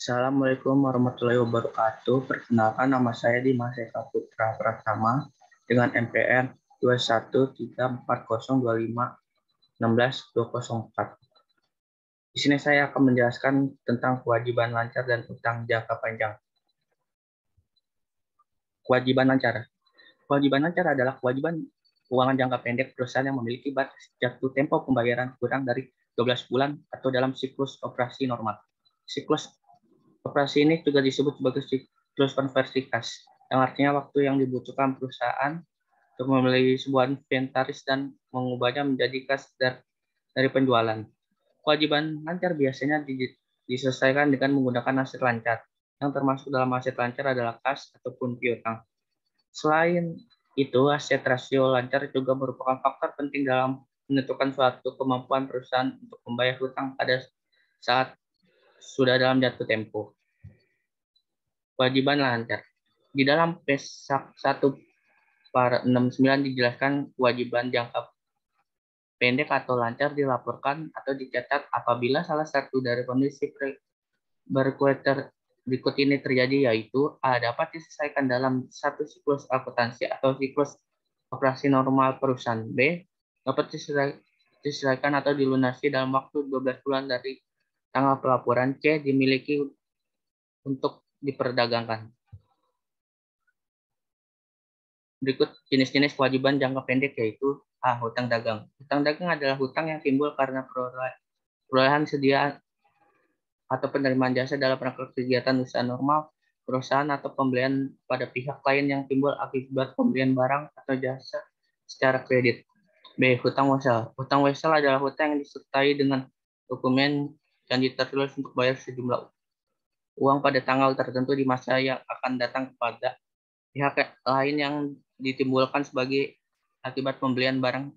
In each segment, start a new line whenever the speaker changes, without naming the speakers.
Assalamualaikum warahmatullahi wabarakatuh. Perkenalkan, nama saya Dimas Eka Putra Pratama dengan NPM 21340251624. Di sini saya akan menjelaskan tentang kewajiban lancar dan utang jangka panjang. Kewajiban lancar. Kewajiban lancar adalah kewajiban keuangan jangka pendek perusahaan yang memiliki batas jatuh tempo pembayaran kurang dari 12 bulan atau dalam siklus operasi normal. Siklus operasi ini juga disebut sebagai siklus konversi kas, yang artinya waktu yang dibutuhkan perusahaan untuk membeli sebuah inventaris dan mengubahnya menjadi kas dari penjualan. Kewajiban lancar biasanya diselesaikan dengan menggunakan aset lancar, yang termasuk dalam aset lancar adalah kas ataupun piutang. Selain itu, aset rasio lancar juga merupakan faktor penting dalam menentukan suatu kemampuan perusahaan untuk membayar hutang pada saat sudah dalam jatuh tempo. Kewajiban lancar. Di dalam Pesak 1/69 dijelaskan kewajiban jangka pendek atau lancar dilaporkan atau dicatat apabila salah satu dari kondisi berikut ini terjadi, yaitu A. Dapat diselesaikan dalam satu siklus akuntansi atau siklus operasi normal perusahaan. B. Dapat diselesaikan atau dilunasi dalam waktu 12 bulan dari tanggal pelaporan. C. Dimiliki untuk diperdagangkan. Berikut jenis-jenis kewajiban jangka pendek, yaitu A. Hutang dagang. Hutang dagang adalah hutang yang timbul karena perolehan sedia atau penerimaan jasa dalam rangka kegiatan usaha normal perusahaan atau pembelian pada pihak lain yang timbul akibat pembelian barang atau jasa secara kredit. B. Hutang wesel. Hutang wesel adalah hutang yang disertai dengan dokumen janji tertulis untuk bayar sejumlah uang pada tanggal tertentu di masa yang akan datang kepada pihak lain yang ditimbulkan sebagai akibat pembelian barang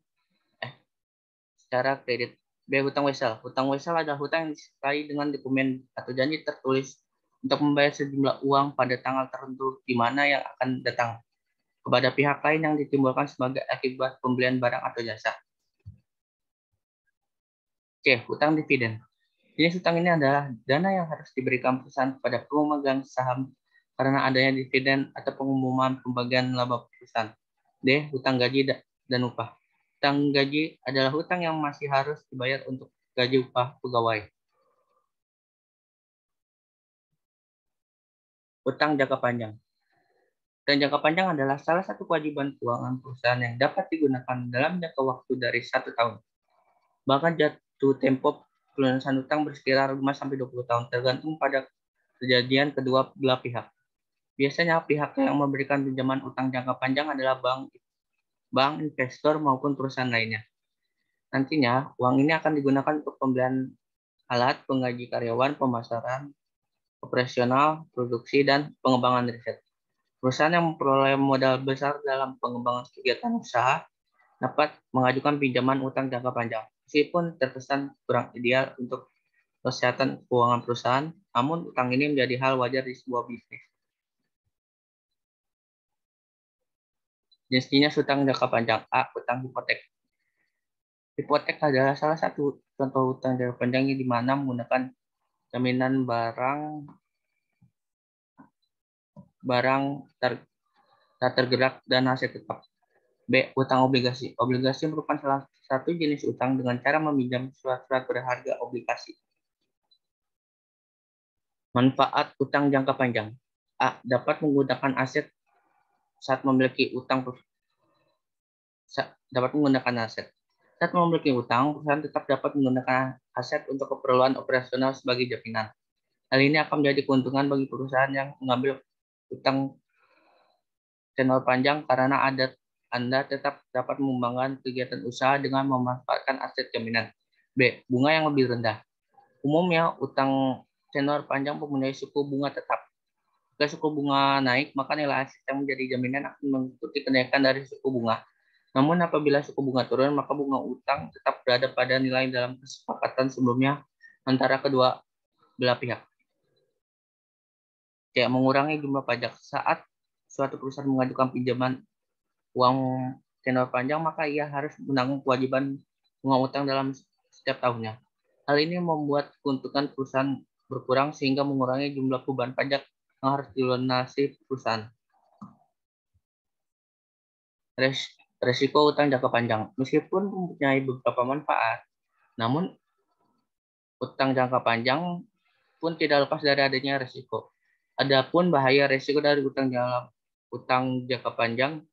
secara kredit. B. Hutang wesel. Hutang wesel adalah hutang yang disertai dengan dokumen atau janji tertulis untuk membayar sejumlah uang pada tanggal tertentu di mana yang akan datang kepada pihak lain yang ditimbulkan sebagai akibat pembelian barang atau jasa. C. Hutang dividen. Jenis hutang ini adalah dana yang harus diberikan perusahaan kepada pemegang saham karena adanya dividen atau pengumuman pembagian laba perusahaan. D. Hutang gaji dan upah. Hutang gaji adalah hutang yang masih harus dibayar untuk gaji upah pegawai. Hutang jangka panjang. Hutang jangka panjang adalah salah satu kewajiban keuangan perusahaan yang dapat digunakan dalam jangka waktu dari 1 tahun. Bahkan jatuh tempo pelunasan hutang bersekitar 5-20 tahun, tergantung pada kejadian kedua belah pihak. Biasanya pihak yang memberikan pinjaman utang jangka panjang adalah bank, investor, maupun perusahaan lainnya. Nantinya, uang ini akan digunakan untuk pembelian alat, penggaji karyawan, pemasaran, operasional, produksi, dan pengembangan riset. Perusahaan yang memperoleh modal besar dalam pengembangan kegiatan usaha dapat mengajukan pinjaman utang jangka panjang. Meskipun terkesan kurang ideal untuk kesehatan keuangan perusahaan, namun utang ini menjadi hal wajar di sebuah bisnis. Jenis hutang jangka panjang. A. Hutang hipotek. Hipotek adalah salah satu contoh hutang jangka panjang di mana menggunakan jaminan barang tak tergerak dan aset tetap. B. Hutang obligasi. Obligasi merupakan salah satu jenis utang dengan cara meminjam surat-surat berharga obligasi. Manfaat utang jangka panjang. A. Dapat menggunakan aset saat memiliki utang. Saat memiliki utang, perusahaan tetap dapat menggunakan aset untuk keperluan operasional sebagai jaminan. Hal ini akan menjadi keuntungan bagi perusahaan yang mengambil utang tenor panjang karena Anda tetap dapat mengembangkan kegiatan usaha dengan memanfaatkan aset jaminan. B. Bunga yang lebih rendah. Umumnya, utang tenor panjang mempunyai suku bunga tetap. Jika suku bunga naik, maka nilai aset yang menjadi jaminan akan mengikuti kenaikan dari suku bunga. Namun apabila suku bunga turun, maka bunga utang tetap berada pada nilai dalam kesepakatan sebelumnya antara kedua belah pihak. Kayak mengurangi jumlah pajak. Saat suatu perusahaan mengajukan pinjaman uang tenor panjang, maka ia harus menanggung kewajiban bunga utang dalam setiap tahunnya. Hal ini membuat keuntungan perusahaan berkurang sehingga mengurangi jumlah beban pajak yang harus dilunasi perusahaan. Resiko utang jangka panjang. Meskipun mempunyai beberapa manfaat, namun utang jangka panjang pun tidak lepas dari adanya resiko. Adapun bahaya resiko dari utang jangka panjang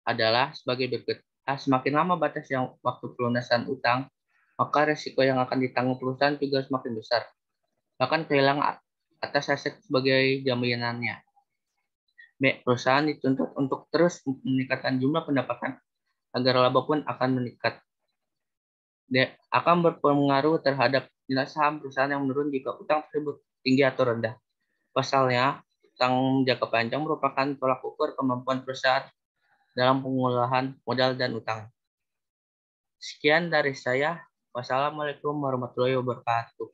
adalah sebagai berikut. Semakin lama batas yang waktu pelunasan utang, maka resiko yang akan ditanggung perusahaan juga semakin besar. Bahkan kehilangan atas aset sebagai jaminannya. Perusahaan dituntut untuk terus meningkatkan jumlah pendapatan agar laba pun akan meningkat. Akan berpengaruh terhadap nilai saham perusahaan yang menurun jika utang tersebut tinggi atau rendah. Pasalnya, utang jangka panjang merupakan tolak ukur kemampuan perusahaan dalam pengolahan modal dan utang. Sekian dari saya. Wassalamualaikum warahmatullahi wabarakatuh.